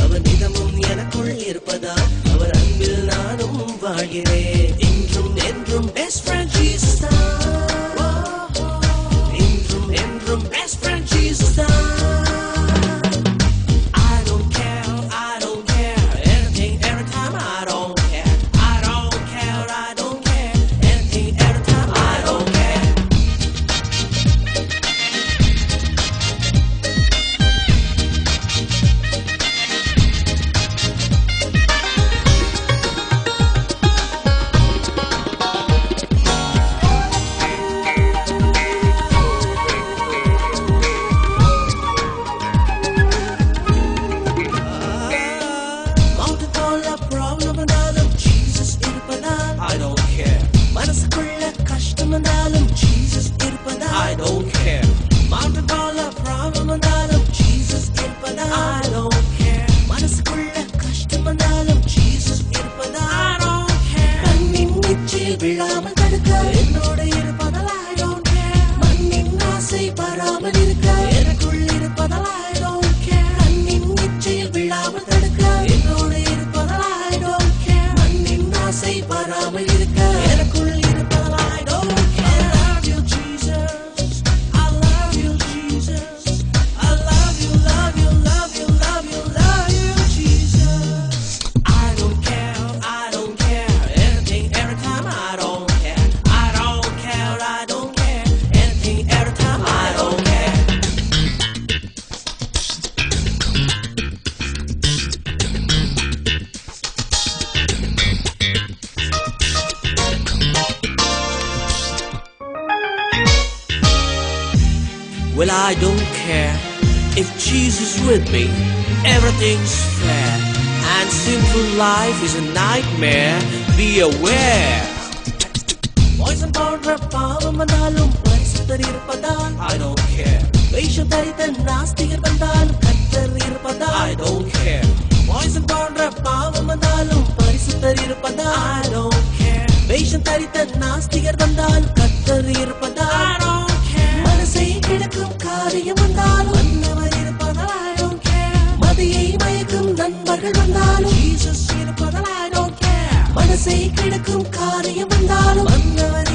அவர் நிதமும் எனக்குள் இருப்பதால் அவர் அன்பில் நானும் வாழ்கிறேன். இன்றும் என்றும் பெஸ்ட் ஃப்ரெண்ட் ஜீசஸ் தான். இன்றும் என்றும் பெஸ்ட் ஃப்ரெண்ட் ஜீசஸ் தான். மனசுக்குள்ள கஷ்டம் வந்தாலும் ஜீசஸ் இருப்பதா I don't care. Mountain போல problem வந்தாலும் ஜீசஸ் இருப்பதா I don't care. மனசுக்குள்ள கஷ்டம் வந்தாலும் ஜீசஸ் இருப்பதா I don't care. கண்ணின் நிச்சயில் விழாமல் தடுக்க என்னோட இருப்பதால் I don't care. மண்ணின் ஆசை வராமல் இருக்க எனக்குள் இருப்பதால் I don't care. கண்ணின் நிச்சயில் விழாமல் தடுக்க என்னோட இருப்பதால் I don't care. மண்ணின் ஆசை வராமல் இருக்க எனக்குள் Well, I don't care if Jesus with me, everything's fair, and simple life is a nightmare, be aware. Poison powder பாவம் வந்தாலும் பரிசுத்தர் இருப்பதால் I don't care. வேஷம் தரித்த நாஸ்திகர் வந்தாலும் கர்த்தர் இருப்பதால் I don't care. Poison powder பாவம் வந்தாலும் பரிசுத்தர் இருப்பதால் I don't care. வேஷம் தரித்த நாஸ்திகர் வந்தாலும் கர்த்தர் இருப்பதால் I don't care. மனசை கிழக்கும் காரியம் வந்தாலும் மன்னவர் இருப்பதால் I don't care. மதியை மயக்கும் நண்பர்கள் வந்தாலும் ஜீசஸ் இருப்பதால் I don't care. மனசை கிழக்கும் காரியம் வந்தாலும் மன்னவர்